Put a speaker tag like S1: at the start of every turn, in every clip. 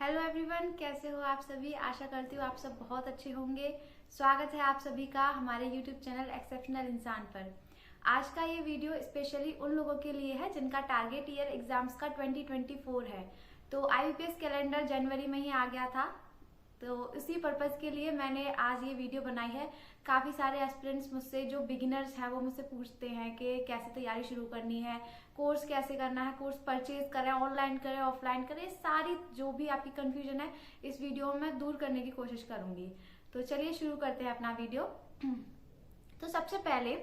S1: Hello everyone, कैसे हो आप सभी। आशा करती हूँ आप सब बहुत अच्छे होंगे। स्वागत है आप सभी का हमारे यूट्यूब चैनल एक्सेप्शनल इंसान पर। आज का ये वीडियो स्पेशली उन लोगों के लिए है जिनका टारगेट ईयर एग्जाम्स का 2024 है। तो आईबीपीएस कैलेंडर जनवरी में ही आ गया था, तो इसी पर्पज़ के लिए मैंने आज ये वीडियो बनाई है। काफ़ी सारे एस्पिरेंट्स मुझसे, जो बिगिनर्स हैं, वो मुझसे पूछते हैं कि कैसे तैयारी शुरू करनी है, कोर्स कैसे करना है, कोर्स परचेज करें, ऑनलाइन करें, ऑफलाइन करें। सारी जो भी आपकी कंफ्यूजन है इस वीडियो में मैं दूर करने की कोशिश करूंगी। तो चलिए शुरू करते हैं अपना वीडियो। तो सबसे पहले,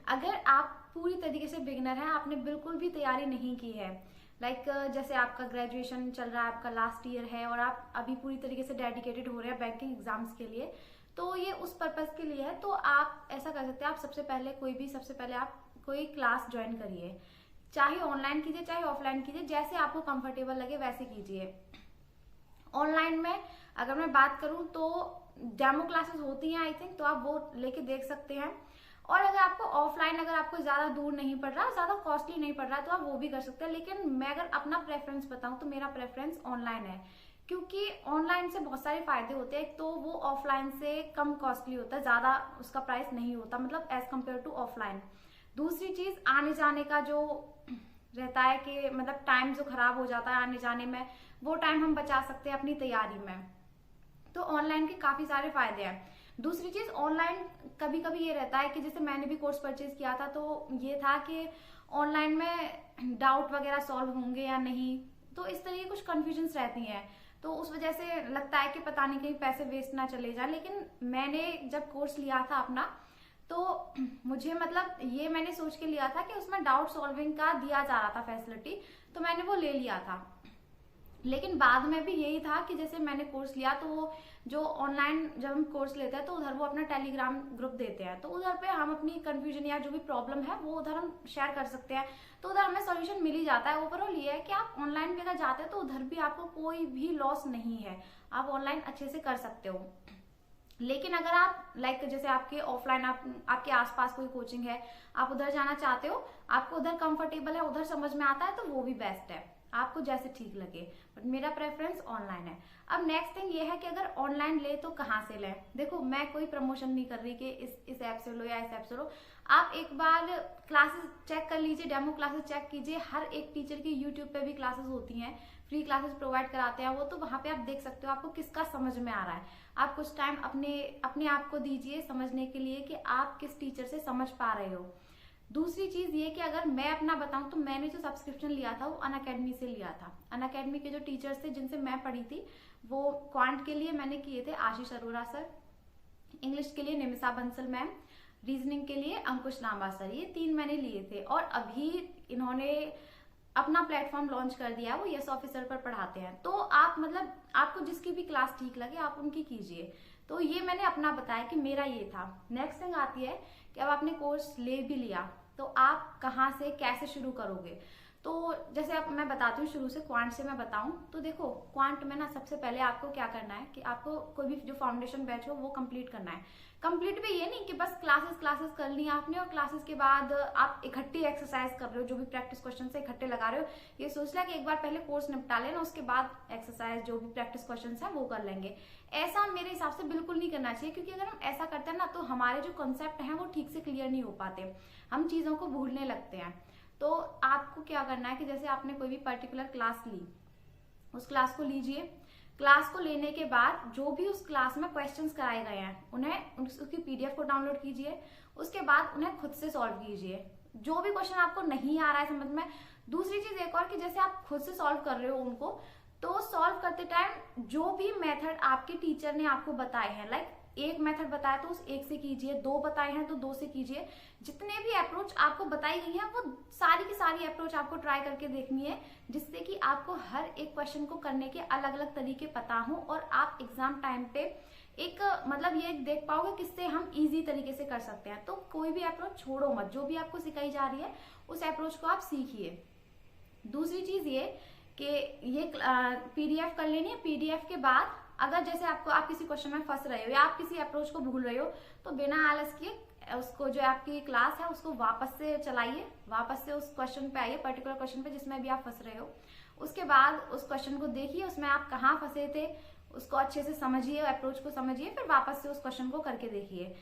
S1: अगर आप पूरी तरीके से बिगिनर हैं, आपने बिल्कुल भी तैयारी नहीं की है, जैसे आपका ग्रेजुएशन चल रहा है, आपका लास्ट ईयर है और आप अभी पूरी तरीके से डेडिकेटेड हो रहे हैं बैंकिंग एग्जाम्स के लिए, तो ये उस पर्पज के लिए है। तो आप ऐसा कर सकते हैं, आप सबसे पहले आप कोई क्लास ज्वाइन करिए, चाहे ऑनलाइन कीजिए चाहे ऑफलाइन कीजिए, जैसे आपको कंफर्टेबल लगे वैसे कीजिए। ऑनलाइन में अगर मैं बात करूं तो डेमो क्लासेस होती हैं आई थिंक, तो आप वो लेके देख सकते हैं। और अगर आपको ऑफलाइन, अगर आपको ज्यादा दूर नहीं पड़ रहा, ज्यादा कॉस्टली नहीं पड़ रहा, तो आप वो भी कर सकते हैं। लेकिन मैं अगर अपना प्रेफरेंस बताऊं तो मेरा प्रेफरेंस ऑनलाइन है, क्योंकि ऑनलाइन से बहुत सारे फायदे होते हैं। एक तो वो ऑफलाइन से कम कॉस्टली होता है, ज्यादा उसका प्राइस नहीं होता, मतलब एज कम्पेयर टू ऑफलाइन। दूसरी चीज, आने जाने का जो रहता है कि मतलब टाइम जो खराब हो जाता है आने जाने में, वो टाइम हम बचा सकते हैं अपनी तैयारी में। तो ऑनलाइन के काफी सारे फायदे हैं। दूसरी चीज, ऑनलाइन कभी कभी ये रहता है कि जैसे मैंने भी कोर्स परचेज किया था, तो ये था कि ऑनलाइन में डाउट वगैरह सॉल्व होंगे या नहीं, तो इस तरह की कुछ कंफ्यूजन्स रहती हैं। तो उस वजह से लगता है कि पता नहीं कहीं पैसे वेस्ट ना चले जाए। लेकिन मैंने जब कोर्स लिया था अपना, तो मुझे मतलब ये मैंने सोच के लिया था कि उसमें डाउट सॉल्विंग का दिया जा रहा था फैसिलिटी, तो मैंने वो ले लिया था। लेकिन बाद में भी यही था कि जैसे मैंने कोर्स लिया, तो जो ऑनलाइन जब हम कोर्स लेते हैं तो उधर वो अपना टेलीग्राम ग्रुप देते हैं, तो उधर पे हम अपनी कंफ्यूजन या जो भी प्रॉब्लम है वो उधर हम शेयर कर सकते हैं, तो उधर हमें सॉल्यूशन मिल ही जाता है। ओवरऑल ये है कि आप ऑनलाइन भी अगर जाते हैं तो उधर भी आपको कोई भी लॉस नहीं है, आप ऑनलाइन अच्छे से कर सकते हो। लेकिन अगर आप जैसे आपके ऑफलाइन, आपके आसपास कोई कोचिंग है, आप उधर जाना चाहते हो, आपको उधर कंफर्टेबल है, उधर समझ में आता है, तो वो भी बेस्ट है, आपको जैसे ठीक लगे। बट मेरा प्रेफरेंस ऑनलाइन है। अब नेक्स्ट थिंग ये है कि अगर ऑनलाइन ले तो कहाँ से लें। देखो, मैं कोई प्रमोशन नहीं कर रही कि इस ऐप से लो या इस ऐप से लो। आप एक बार क्लासेस चेक कर लीजिए, डेमो क्लासेस चेक कीजिए। हर एक टीचर की यूट्यूब पे भी क्लासेस होती हैं, फ्री क्लासेस प्रोवाइड कराते हैं वो, तो वहां पे आप देख सकते हो आपको किसका समझ में आ रहा है। आप कुछ टाइम अपने आप को दीजिए समझने के लिए कि आप किस टीचर से समझ पा रहे हो। दूसरी चीज ये कि अगर मैं अपना बताऊं तो मैंने जो सब्सक्रिप्शन लिया था वो अनअकैडमी से लिया था। अनअकैडमी के जो टीचर्स थे जिनसे मैं पढ़ी थी, वो क्वांट के लिए मैंने किए थे आशीष अरोरा सर, इंग्लिश के लिए निमिषा बंसल मैम, रीजनिंग के लिए अंकुश लांबा सर, ये 3 मैंने लिए थे। और अभी इन्होंने अपना प्लेटफॉर्म लॉन्च कर दिया है, वो यस ऑफिसर पर पढ़ाते हैं। तो आप मतलब आपको जिसकी भी क्लास ठीक लगे आप उनकी कीजिए। तो ये मैंने अपना बताया कि मेरा ये था। नेक्स्ट थिंग आती है कि अब आपने कोर्स ले भी लिया तो आप कहाँ से कैसे शुरू करोगे। तो जैसे अब मैं बताती हूँ शुरू से, क्वांट से मैं बताऊं तो देखो, क्वांट में ना सबसे पहले आपको क्या करना है कि आपको कोई भी जो फाउंडेशन बैच हो वो कंप्लीट करना है। कंप्लीट भी ये नहीं कि बस क्लासेस कर ली आपने और क्लासेस के बाद आप इकट्ठी एक्सरसाइज कर रहे हो, जो भी प्रैक्टिस क्वेश्चन है इकट्ठे लगा रहे हो। ये सोच लिया कि एक बार पहले कोर्स निपटा लेना, उसके बाद एक्सरसाइज जो भी प्रैक्टिस क्वेश्चन है वो कर लेंगे। ऐसा मेरे हिसाब से बिल्कुल नहीं करना चाहिए, क्योंकि अगर हम ऐसा करते हैं ना तो हमारे जो कॉन्सेप्ट हैं वो ठीक से क्लियर नहीं हो पाते, हम चीजों को भूलने लगते हैं। तो आपको क्या करना है कि जैसे आपने कोई भी पर्टिकुलर क्लास ली, उस क्लास को लीजिए। क्लास को लेने के बाद जो भी उस क्लास में क्वेश्चंस कराए गए हैं उन्हें उसकी पीडीएफ को डाउनलोड कीजिए। उसके बाद उन्हें खुद से सॉल्व कीजिए, जो भी क्वेश्चन आपको नहीं आ रहा है समझ में। दूसरी चीज एक और कि जैसे आप खुद से सॉल्व कर रहे हो उनको, तो सॉल्व करते टाइम जो भी मेथड आपके टीचर ने आपको बताए हैं, एक मेथड बताया तो उस एक से कीजिए, 2 बताए हैं तो 2 से कीजिए। जितने भी अप्रोच आपको बताई गई है वो सारी की सारी अप्रोच आपको ट्राई करके देखनी है, जिससे कि आपको हर एक क्वेश्चन को करने के अलग अलग तरीके पता हो और आप एग्जाम टाइम पे एक मतलब ये देख पाओगे किससे हम इजी तरीके से कर सकते हैं। तो कोई भी अप्रोच छोड़ो मत, जो भी आपको सिखाई जा रही है उस अप्रोच को आप सीखिए। दूसरी चीज ये कि ये पीडीएफ कर लेनी है। पीडीएफ के बाद अगर जैसे आप किसी क्वेश्चन में फंस रहे हो या आप किसी अप्रोच को भूल रहे हो, तो बिना आलस किए उसको, जो आपकी क्लास है उसको वापस से चलाइए, वापस से उस क्वेश्चन पे आइए, पर्टिकुलर क्वेश्चन पे जिसमें भी आप फंस रहे हो, उसके बाद उस क्वेश्चन को देखिए, उसमें आप कहाँ फंसे थे उसको अच्छे से समझिए, अप्रोच को समझिए, फिर वापस से उस क्वेश्चन को करके देखिए।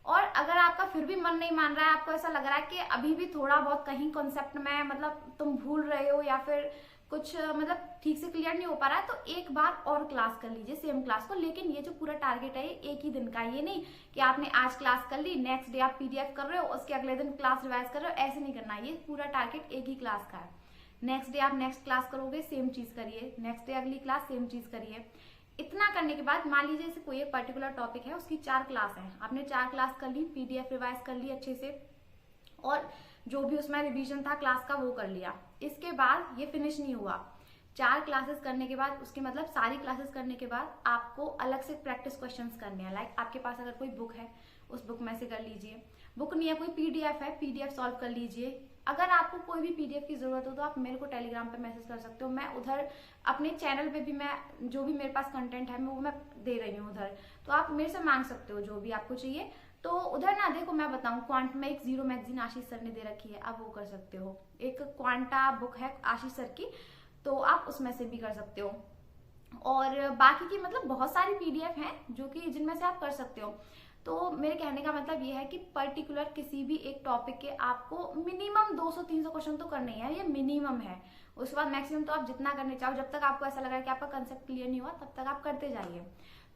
S1: और अगर आपका फिर भी मन नहीं मान रहा है, आपको ऐसा लग रहा है कि अभी भी थोड़ा बहुत कहीं कॉन्सेप्ट में मतलब तुम भूल रहे हो या फिर कुछ मतलब ठीक से क्लियर नहीं हो पा रहा है, तो एक बार और क्लास कर लीजिए, सेम क्लास को। लेकिन ये जो पूरा टारगेट है ये एक ही दिन का, ये नहीं कि आपने आज क्लास कर ली, नेक्स्ट डे आप पीडीएफ कर रहे हो, उसके अगले दिन क्लास रिवाइज कर रहे हो, ऐसे नहीं करना। ये पूरा टारगेट एक ही क्लास का है। नेक्स्ट डे आप नेक्स्ट क्लास करोगे, सेम चीज करिए, नेक्स्ट डे अगली क्लास सेम चीज करिए। इतना करने के बाद मान लीजिए जैसे कोई एक पर्टिकुलर टॉपिक है, उसकी 4 क्लास है, आपने 4 क्लास कर ली, पीडीएफ रिवाइज कर ली अच्छे से, और जो भी उसमें रिवीजन था क्लास का वो कर लिया। इसके बाद ये फिनिश नहीं हुआ, 4 क्लासेस करने के बाद, उसके मतलब सारी क्लासेस करने के बाद आपको अलग से प्रैक्टिस क्वेश्चंस करने हैं। लाइक आपके पास अगर कोई बुक है, उस बुक में से कर लीजिए, बुक नहीं है कोई पीडीएफ है, पीडीएफ सॉल्व कर लीजिए। अगर आपको कोई भी पीडीएफ की जरूरत हो तो आप मेरे को टेलीग्राम पे मैसेज कर सकते हो, मैं उधर अपने चैनल पे भी मैं जो भी मेरे पास कंटेंट है वो मैं दे रही हूँ उधर, तो आप मेरे से मांग सकते हो जो भी आपको चाहिए। तो उधर ना देखो, मैं बताऊं, क्वांट में एक जीरो मैगजीन आशीष सर ने दे रखी है, आप वो कर सकते हो। एक क्वांटा बुक है आशीष सर की, तो आप उसमें से भी कर सकते हो। और बाकी की मतलब बहुत सारी पीडीएफ हैं जो कि जिनमें से आप कर सकते हो। तो मेरे कहने का मतलब ये है कि पर्टिकुलर किसी भी एक टॉपिक के आपको मिनिमम 200-300 क्वेश्चन तो करने हैं, ये मिनिमम है। उसके बाद मैक्सिमम तो आप जितना करने चाहो, जब तक आपको ऐसा लग रहा है कि आपका कंसेप्ट क्लियर नहीं हुआ तब तक आप करते जाइए।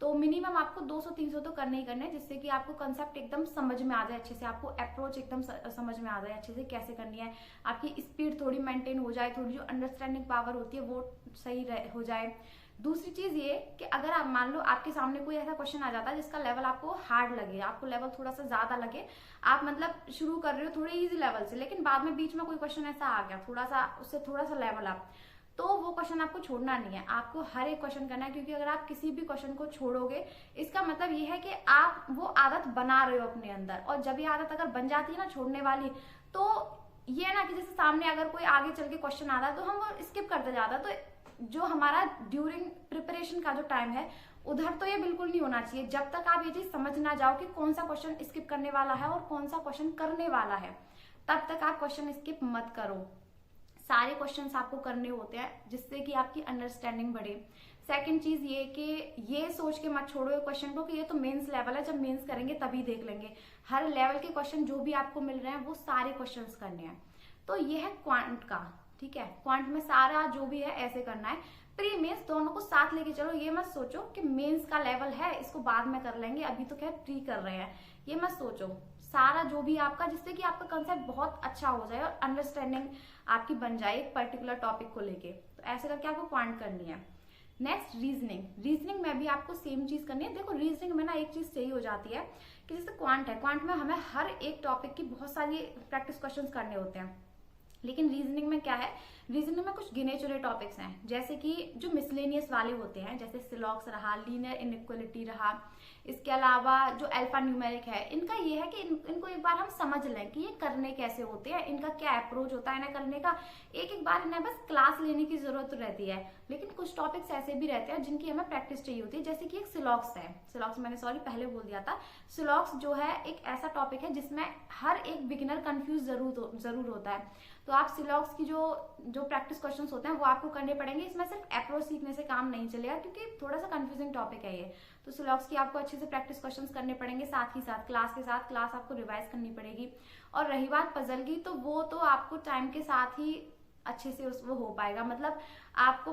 S1: तो मिनिमम आपको 200-300 तो करने ही करने हैं, जिससे कि आपको कंसेप्ट एकदम समझ में आ जाए अच्छे से, आपको अप्रोच एकदम समझ में आ जाए अच्छे से कैसे करनी है, आपकी स्पीड थोड़ी मेंटेन हो जाए, थोड़ी जो अंडरस्टैंडिंग पावर होती है वो सही हो जाए। दूसरी चीज ये कि अगर आप मान लो आपके सामने कोई ऐसा क्वेश्चन आ जाता है जिसका लेवल आपको हार्ड लगे, आपको लेवल थोड़ा सा ज्यादा लगे, आप मतलब शुरू कर रहे हो थोड़े इजी लेवल से, लेकिन बाद में बीच में कोई क्वेश्चन ऐसा आ गया थोड़ा सा उससे थोड़ा सा लेवल अप, तो वो क्वेश्चन आपको छोड़ना नहीं है, आपको हर एक क्वेश्चन करना है। क्योंकि अगर आप किसी भी क्वेश्चन को छोड़ोगे, इसका मतलब ये है कि आप वो आदत बना रहे हो अपने अंदर, और जब ये आदत अगर बन जाती है ना छोड़ने वाली, तो ये है ना कि जैसे सामने अगर कोई आगे चल के क्वेश्चन आ रहा है तो हम वो स्किप करते जाता है, तो जो हमारा ड्यूरिंग प्रिपरेशन का जो टाइम है उधर तो ये बिल्कुल नहीं होना चाहिए। जब तक आप ये चीज समझ ना जाओ कि कौन सा क्वेश्चन स्किप करने वाला है और कौन सा क्वेश्चन करने वाला है, तब तक आप क्वेश्चन स्किप मत करो। सारे क्वेश्चंस आपको करने होते हैं जिससे कि आपकी अंडरस्टैंडिंग बढ़े। सेकंड चीज ये कि ये सोच के मत छोड़ो क्वेश्चन को कि ये तो मेंस लेवल है, जब मेंस करेंगे तभी देख लेंगे। हर लेवल के क्वेश्चन जो भी आपको मिल रहे हैं वो सारे क्वेश्चंस करने हैं। तो ये है क्वांट का, ठीक है, क्वांट में सारा जो भी है ऐसे करना है। प्री मेंस दोनों को साथ लेके चलो, ये मत सोचो कि मेंस का लेवल है इसको बाद में कर लेंगे, अभी तो खैर प्री कर रहे हैं, ये मत सोचो। सारा जो भी आपका, जिससे कि आपका कंसेप्ट बहुत अच्छा हो जाए और अंडरस्टैंडिंग आपकी बन जाए एक पर्टिकुलर टॉपिक को लेके, तो ऐसे करके आपको क्वांट करनी है। नेक्स्ट रीजनिंग, रीजनिंग में भी आपको सेम चीज करनी है। देखो रीजनिंग में ना एक चीज सही हो जाती है कि जैसे क्वांट है, क्वांट में हमें हर एक टॉपिक की बहुत सारी प्रैक्टिस क्वेश्चन करने होते हैं, लेकिन रीजनिंग में क्या है, रीजनिंग में कुछ गिने चुने टॉपिक्स हैं, जैसे कि जो मिसलेनियस वाले होते हैं, जैसे सिलॉक्स रहा, लीनियर इनइक्वालिटी रहा, इसके अलावा जो अल्फा न्यूमेरिक है, इनका ये है कि इनको एक बार हम समझ लें कि ये करने कैसे होते हैं, इनका क्या अप्रोच होता है इन्हें करने का। एक बार इन्हें बस क्लास लेने की जरूरत रहती है। लेकिन कुछ टॉपिक्स ऐसे भी रहते हैं जिनकी हमें प्रैक्टिस चाहिए होती है, जैसे कि एक सिलॉक्स है, सिलॉक्स मैंने सॉरी पहले बोल दिया था। सिलॉक्स जो है एक ऐसा टॉपिक है जिसमें हर एक बिगिनर कंफ्यूज जरूर होता है। तो आप सिलॉक्स की जो प्रैक्टिस क्वेश्चंस होते हैं वो आपको करने पड़ेंगे। इसमें सिर्फ अप्रोच सीखने से काम नहीं चलेगा, क्योंकि थोड़ा सा कंफ्यूजिंग टॉपिक है ये। तो सिलॉक्स की आपको अच्छे से प्रैक्टिस क्वेश्चंस करने पड़ेंगे, साथ ही साथ क्लास के साथ क्लास आपको रिवाइज करनी पड़ेगी। और रही बात पजल की, तो वो तो आपको टाइम के साथ ही अच्छे से वो हो पाएगा। मतलब आपको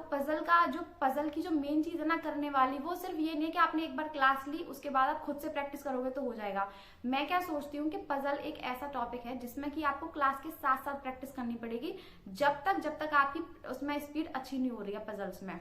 S1: पजल की जो मेन चीज है ना करने वाली, वो सिर्फ ये नहीं कि आपने एक बार क्लास ली उसके बाद आप खुद से प्रैक्टिस करोगे तो हो जाएगा। मैं क्या सोचती हूँ कि पजल एक ऐसा टॉपिक है जिसमें कि आपको क्लास के साथ साथ प्रैक्टिस करनी पड़ेगी, जब तक आपकी उसमें स्पीड अच्छी नहीं हो रही है पजल्स में।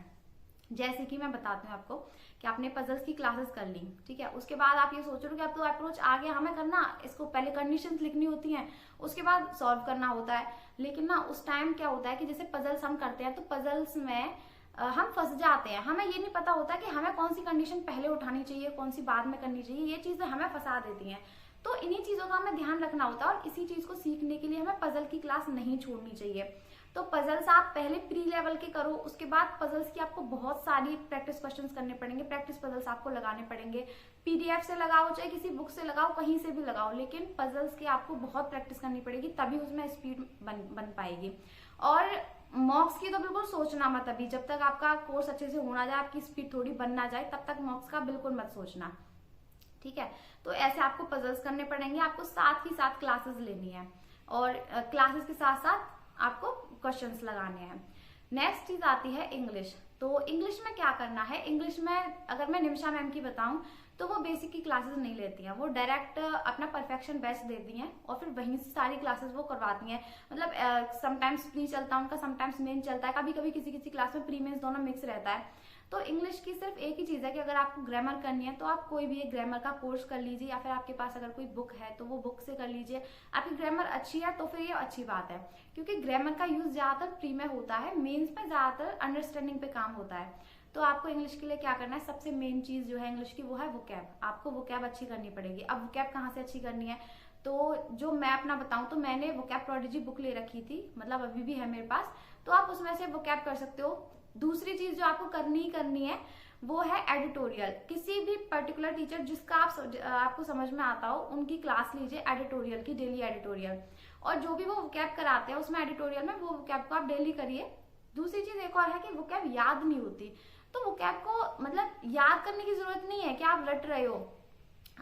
S1: जैसे कि मैं बताती हूँ आपको कि आपने पजल्स की क्लासेस कर ली, ठीक है, उसके बाद आप ये सोच रहे हो कि अब तो अप्रोच आ गया हमें करना, इसको पहले कंडीशंस लिखनी होती हैं, उसके बाद सॉल्व करना होता है। लेकिन ना उस टाइम क्या होता है कि जैसे पजल्स हम करते हैं तो पजल्स में हम फंस जाते हैं, हमें ये नहीं पता होता कि हमें कौन सी कंडीशन पहले उठानी चाहिए, कौन सी बाद में करनी चाहिए, ये चीजें हमें फंसा देती हैं। तो इन्हीं चीजों का हमें ध्यान रखना होता है, और इसी चीज को सीखने के लिए हमें पजल की क्लास नहीं छोड़नी चाहिए। तो पजल्स आप पहले प्री लेवल के करो, उसके बाद पजल्स की आपको बहुत सारी प्रैक्टिस क्वेश्चंस करने पड़ेंगे, प्रैक्टिस पजल्स आपको लगाने पड़ेंगे। पीडीएफ से लगाओ चाहे किसी बुक से लगाओ, कहीं से भी लगाओ, लेकिन पजल्स की आपको बहुत प्रैक्टिस करनी पड़ेगी, तभी उसमें स्पीड बन पाएगी। और मॉक्स की तो बिल्कुल सोचना मत अभी, जब तक आपका कोर्स अच्छे से होना जाए, आपकी स्पीड थोड़ी बन ना जाए, तब तक मॉक्स का बिल्कुल मत सोचना, ठीक है। तो ऐसे आपको पजल्स करने पड़ेंगे, आपको साथ ही साथ क्लासेस लेनी है और क्लासेस के साथ साथ आपको क्वेश्चंस लगाने हैं। नेक्स्ट चीज आती है इंग्लिश। तो इंग्लिश में क्या करना है, इंग्लिश में अगर मैं निमिषा मैम की बताऊं तो वो बेसिक की क्लासेस नहीं लेती हैं, वो डायरेक्ट अपना परफेक्शन बेस्ट देती हैं और फिर वहीं से सारी क्लासेस वो करवाती हैं। मतलब समटाइम्स प्री चलता है उनका, समटाइम्स मेन चलता है, कभी कभी किसी किसी क्लास में प्री मेंस दोनों मिक्स रहता है। तो इंग्लिश की सिर्फ एक ही चीज है कि अगर आपको ग्रामर करनी है तो आप कोई भी एक ग्रामर का कोर्स कर लीजिए, या फिर आपके पास अगर कोई बुक है तो वो बुक से कर लीजिए। आपकी ग्रामर अच्छी है तो फिर ये अच्छी बात है, क्योंकि ग्रामर का यूज ज्यादातर प्री में होता है, मेंस में ज्यादातर अंडरस्टैंडिंग पे काम होता है। तो आपको इंग्लिश के लिए क्या करना है, सबसे मेन चीज जो है इंग्लिश की वो है वोकैब। आपको वोकैब अच्छी करनी पड़ेगी। अब वोकैब कहाँ से अच्छी करनी है, तो जो मैं अपना बताऊं तो मैंने वोकैब प्रोडिजी बुक ले रखी थी, मतलब अभी भी है मेरे पास, तो आप उसमें से वोकैब कर सकते हो। दूसरी चीज जो आपको करनी ही करनी है वो है एडिटोरियल। किसी भी पर्टिकुलर टीचर जिसका आपको समझ में आता हो उनकी क्लास लीजिए एडिटोरियल की, डेली एडिटोरियल, और जो भी वो वोकैब कराते हैं उसमें एडिटोरियल में वो वोकैब को आप डेली करिए। दूसरी चीज एक और है कि वोकैब याद नहीं होती, तो वोकैब को मतलब याद करने की जरूरत नहीं है कि आप रट रहे हो,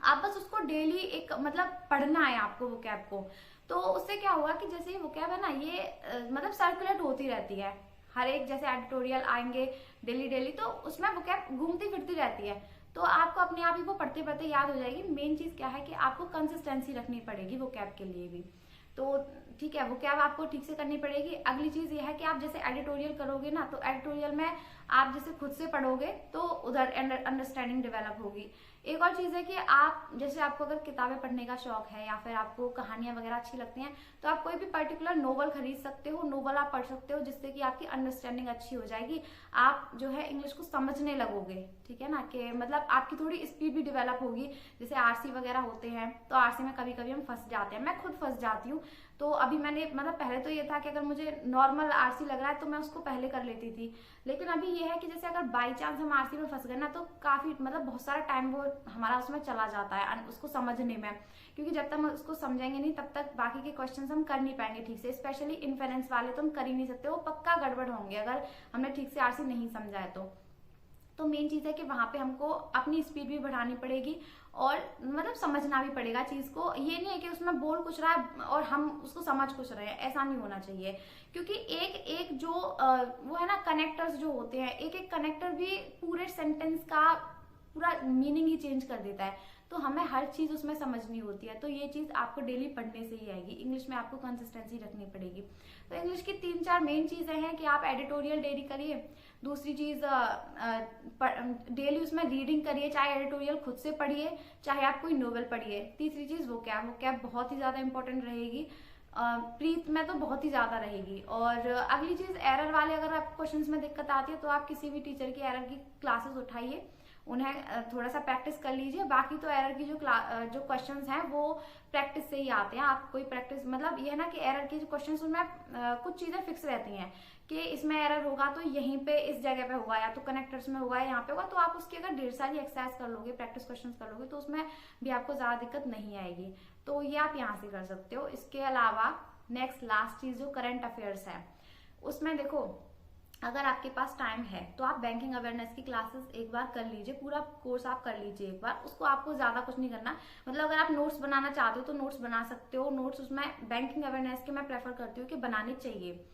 S1: आप बस उसको डेली एक मतलब पढ़ना है आपको वोकैब को। तो उससे क्या होगा कि जैसे ये वोकैब है ना, ये मतलब सर्कुलेट होती रहती है, हर एक जैसे एडिटोरियल आएंगे डेली डेली, तो उसमें वोकैब घूमती फिरती रहती है, तो आपको अपने आप ही वो पढ़ते पढ़ते याद हो जाएगी। मेन चीज क्या है कि आपको कंसिस्टेंसी रखनी पड़ेगी वोकैब के लिए भी। तो ठीक है, वोकैब आपको ठीक से करनी पड़ेगी। अगली चीज ये है कि आप जैसे एडिटोरियल करोगे ना, तो एडिटोरियल में आप जैसे खुद से पढ़ोगे तो उधर अंडरस्टैंडिंग डेवलप होगी। एक और चीज है कि आप जैसे आपको अगर किताबें पढ़ने का शौक है या फिर आपको कहानियां वगैरह अच्छी लगती हैं, तो आप कोई भी पर्टिकुलर नोवेल खरीद सकते हो, नोवेल आप पढ़ सकते हो, जिससे कि आपकी अंडरस्टैंडिंग अच्छी हो जाएगी, आप जो है इंग्लिश को समझने लगोगे, ठीक है ना, कि मतलब आपकी थोड़ी स्पीड भी डेवलप होगी। जैसे आरसी वगैरह होते हैं तो आरसी में कभी कभी हम फंस जाते हैं, मैं खुद फंस जाती हूँ। तो अभी मैंने मतलब पहले तो ये था कि अगर मुझे नॉर्मल आरसी लग रहा है तो मैं उसको पहले कर लेती थी, लेकिन अभी ये है कि जैसे अगर बाई चांस हम आरसी में फंस गए ना, तो काफी मतलब बहुत सारा टाइम वो हमारा उसमें चला जाता है उसको समझने में, क्योंकि जब तक हम उसको समझेंगे नहीं तब तक बाकी के क्वेश्चंस हम कर नहीं पाएंगे ठीक से। स्पेशली इन्फेरेंस वाले तो हम कर ही नहीं सकते, वो पक्का गड़बड़ होंगे अगर हमने ठीक से आरसी नहीं समझा है तो मेन चीज है कि वहां पे हमको अपनी स्पीड भी बढ़ानी पड़ेगी और मतलब समझना भी पड़ेगा चीज को। ये नहीं है कि उसमें बोल कुछ रहा है और हम उसको समझ कुछ रहे हैं, ऐसा नहीं होना चाहिए, क्योंकि एक एक जो वो है ना कनेक्टर्स जो होते हैं, एक एक कनेक्टर भी पूरे सेंटेंस का पूरा मीनिंग ही चेंज कर देता है, तो हमें हर चीज उसमें समझनी होती है। तो ये चीज आपको डेली पढ़ने से ही आएगी। इंग्लिश में आपको कंसिस्टेंसी रखनी पड़ेगी। तो इंग्लिश की 3-4 मेन चीजें हैं कि आप एडिटोरियल डेली करिए, दूसरी चीज डेली उसमें रीडिंग करिए, चाहे एडिटोरियल खुद से पढ़िए चाहे आप कोई नोवेल पढ़िए। तीसरी चीज वोकैब बहुत ही ज्यादा इंपॉर्टेंट रहेगी, प्रीत में तो बहुत ही ज्यादा रहेगी। और अगली चीज एरर वाले, अगर आपको क्वेश्चंस में दिक्कत आती है तो आप किसी भी टीचर की एरर की क्लासेस उठाइए, उन्हें थोड़ा सा प्रैक्टिस कर लीजिए। बाकी तो एरर की जो क्वेश्चंस हैं वो प्रैक्टिस से ही आते हैं। आप कोई प्रैक्टिस मतलब ये है ना कि एरर के जो क्वेश्चंस उनमें कुछ चीजें फिक्स रहती हैं कि इसमें एरर होगा तो यहीं पे इस जगह पे होगा, या तो कनेक्टर्स में होगा या यहाँ पे होगा, तो आप उसकी अगर ढेर सारी एक्सरसाइज कर लोगे, प्रैक्टिस क्वेश्चन कर लोगे, तो उसमें भी आपको ज्यादा दिक्कत नहीं आएगी। तो ये आप यहाँ से कर सकते हो। इसके अलावा नेक्स्ट लास्ट चीज जो करंट अफेयर्स है, उसमें देखो अगर आपके पास टाइम है तो आप बैंकिंग अवेयरनेस की क्लासेस एक बार कर लीजिए, पूरा कोर्स आप कर लीजिए एक बार। उसको आपको ज्यादा कुछ नहीं करना, मतलब अगर आप नोट्स बनाना चाहते हो तो नोट्स बना सकते हो। नोट्स उसमें बैंकिंग अवेयरनेस के मैं प्रेफर करती हूँ कि बनाने चाहिए।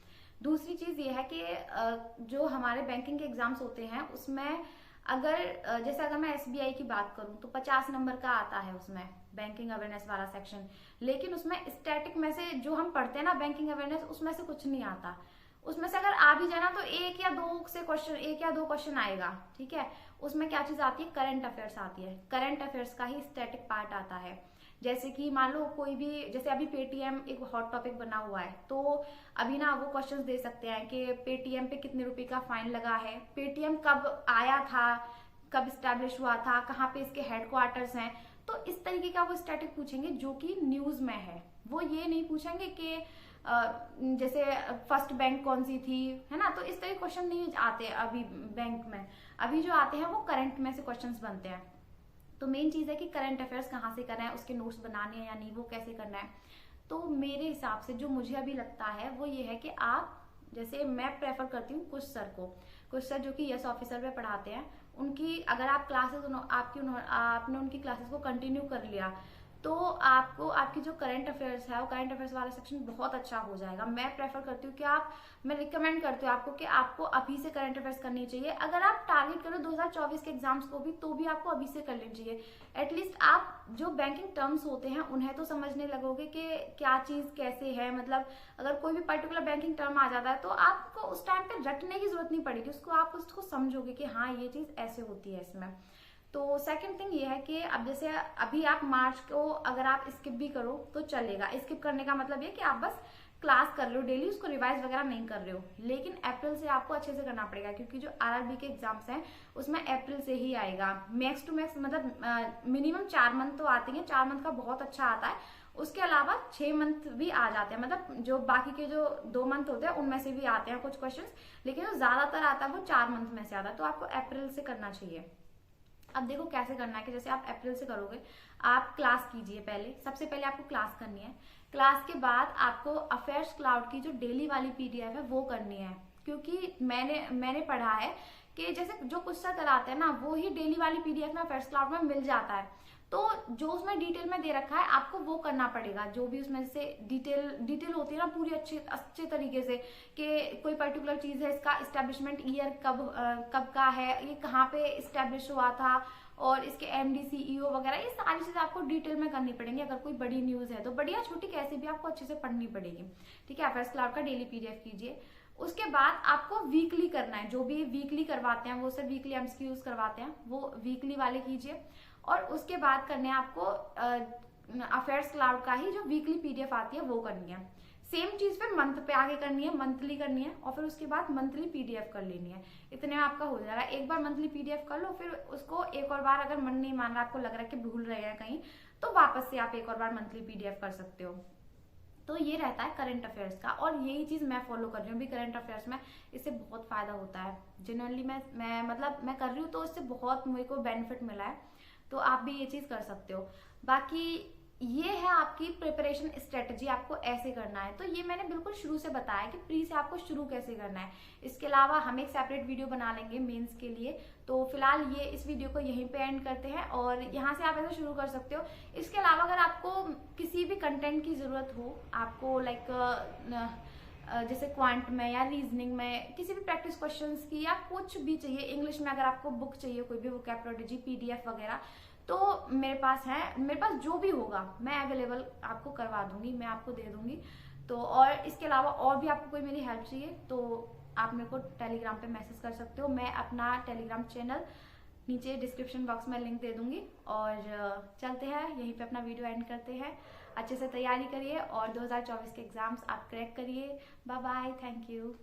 S1: दूसरी चीज ये है कि जो हमारे बैंकिंग के एग्जाम्स होते हैं उसमें अगर जैसे अगर मैं SBI की बात करूं तो 50 नंबर का आता है उसमें बैंकिंग अवेयरनेस वाला सेक्शन, लेकिन उसमें स्टैटिक में से जो हम पढ़ते हैं ना बैंकिंग अवेयरनेस, उसमें से कुछ नहीं आता। उसमें से अगर आ भी जाए ना तो एक या दो क्वेश्चन आएगा, ठीक है। उसमें क्या चीज आती है, करंट अफेयर्स आती है। करंट अफेयर्स का ही स्टैटिक पार्ट आता है। जैसे कि मान लो कोई भी, जैसे अभी पेटीएम एक हॉट टॉपिक बना हुआ है, तो अभी ना वो क्वेश्चंस दे सकते हैं कि पेटीएम पे कितने रुपए का फाइन लगा है, पेटीएम कब आया था, कब स्टैब्लिश हुआ था, कहाँ पे इसके हेडक्वार्टर्स हैं। तो इस तरीके का वो स्टैटिक पूछेंगे जो कि न्यूज में है। वो ये नहीं पूछेंगे कि जैसे फर्स्ट बैंक कौन सी थी, है ना। तो इस तरह क्वेश्चन नहीं आते अभी बैंक में। अभी जो आते हैं वो करंट में से क्वेश्चंस बनते हैं। तो मेन चीज है कि करंट अफेयर्स कहाँ से करना है, उसके नोट्स बनाने हैं या नहीं, वो कैसे करना है। तो मेरे हिसाब से जो मुझे अभी लगता है वो ये है कि आप जैसे मैं प्रेफर करती हूँ कुछ सर जो कि यस ऑफिसर में पढ़ाते हैं, उनकी अगर आप क्लासेस आपने उनकी क्लासेस को कंटिन्यू कर लिया तो आपको आपकी जो करंट अफेयर्स है वो करंट अफेयर्स वाला सेक्शन बहुत अच्छा हो जाएगा। मैं प्रेफर करती हूँ कि मैं रिकमेंड करती हूँ आपको कि आपको अभी से करंट अफेयर्स करनी चाहिए। अगर आप टारगेट करो 2024 के एग्जाम्स को भी तो भी आपको अभी से कर लेनी चाहिए। एटलीस्ट आप जो बैंकिंग टर्म्स होते हैं उन्हें तो समझने लगोगे कि क्या चीज़ कैसे है। मतलब अगर कोई भी पर्टिकुलर बैंकिंग टर्म आ जाता है तो आपको उस टाइम पे रटने की जरूरत नहीं पड़ेगी, आप उसको समझोगे कि हाँ ये चीज़ ऐसे होती है इसमें। तो सेकंड थिंग ये है कि अब जैसे अभी आप मार्च को अगर आप स्किप भी करो तो चलेगा। स्किप करने का मतलब ये कि आप बस क्लास कर रहे हो डेली, उसको रिवाइज वगैरह नहीं कर रहे हो। लेकिन अप्रैल से आपको अच्छे से करना पड़ेगा क्योंकि जो आरआरबी के एग्जाम्स हैं उसमें अप्रैल से ही आएगा। मैक्स टू मैक्स मतलब मिनिमम 4 मंथ तो आते हैं, 4 मंथ का बहुत अच्छा आता है। उसके अलावा 6 मंथ भी आ जाते हैं, मतलब जो बाकी के जो 2 मंथ होते हैं उनमें से भी आते हैं कुछ क्वेश्चंस, लेकिन जो ज्यादातर आता है वो 4 मंथ में से आता है। तो आपको अप्रैल से करना चाहिए। अब देखो कैसे करना है कि जैसे आप अप्रैल से करोगे, आप क्लास कीजिए। पहले सबसे पहले आपको क्लास करनी है। क्लास के बाद आपको अफेयर्स क्लाउड की जो डेली वाली पीडीएफ है वो करनी है, क्योंकि मैंने पढ़ा है कि जैसे जो क्वेश्चन कराते हैं ना वो ही डेली वाली पीडीएफ में अफेयर्स क्लाउड में मिल जाता है। तो जो उसमें डिटेल में दे रखा है आपको वो करना पड़ेगा। जो भी उसमें से डिटेल होती है ना पूरी अच्छे तरीके से कि कोई पर्टिकुलर चीज है, इसका इस्टेब्लिशमेंट ईयर कब का है, ये कहाँ पे इस्टेब्लिश हुआ था, और इसके एमडी सीईओ वगैरह, ये सारी चीजें आपको डिटेल में करनी पड़ेंगी। अगर कोई बड़ी न्यूज है तो बढ़िया छोटी कैसी भी आपको अच्छे से पढ़नी पड़ेगी। ठीक है, अफेयर्स क्लाउड का डेली पीडीएफ कीजिए। उसके बाद आपको वीकली करना है, जो भी वीकली करवाते हैं वो सिर्फ वीकली एमसीक्यूज करवाते हैं, वो वीकली वाले कीजिए। और उसके बाद करने हैं आपको अफेयर्स क्लाउड का ही जो वीकली पीडीएफ आती है वो करनी है। सेम चीज फिर मंथ पे आगे करनी है, मंथली करनी है, और फिर उसके बाद मंथली पीडीएफ कर लेनी है। इतने में आपका हो जाएगा। एक बार मंथली पीडीएफ कर लो, फिर उसको एक और बार अगर मन नहीं मान रहा, आपको लग रहा है कि भूल रहे हैं कहीं, तो वापस से आप एक और बार मंथली पीडीएफ कर सकते हो। तो ये रहता है करंट अफेयर्स का, और यही चीज मैं फॉलो कर रही हूँ भी करंट अफेयर्स में। इससे बहुत फायदा होता है जनरली। मैं कर रही हूँ तो इससे बहुत मेरे को बेनिफिट मिला है। तो आप भी ये चीज कर सकते हो। बाकी ये है आपकी प्रिपरेशन स्ट्रेटजी, आपको ऐसे करना है। तो ये मैंने बिल्कुल शुरू से बताया कि प्री से आपको शुरू कैसे करना है। इसके अलावा हम एक सेपरेट वीडियो बना लेंगे मेंस के लिए। तो फिलहाल ये इस वीडियो को यहीं पे एंड करते हैं, और यहाँ से आप ऐसे शुरू कर सकते हो। इसके अलावा अगर आपको किसी भी कंटेंट की जरूरत हो, आपको जैसे क्वांट में या रीजनिंग में किसी भी प्रैक्टिस क्वेश्चंस की या कुछ भी चाहिए, इंग्लिश में अगर आपको बुक चाहिए कोई भी वोकैबुलरी पीडीएफ वगैरह, तो मेरे पास जो भी होगा मैं अवेलेबल आपको करवा दूंगी, मैं आपको दे दूंगी। तो और इसके अलावा और भी आपको कोई मेरी हेल्प चाहिए तो आप मेरे को टेलीग्राम पे मैसेज कर सकते हो। मैं अपना टेलीग्राम चैनल नीचे डिस्क्रिप्शन बॉक्स में लिंक दे दूंगी। और चलते हैं, यहीं पे अपना वीडियो एंड करते हैं। अच्छे से तैयारी करिए और 2024 के एग्जाम्स आप क्रैक करिए। Bye bye, thank you.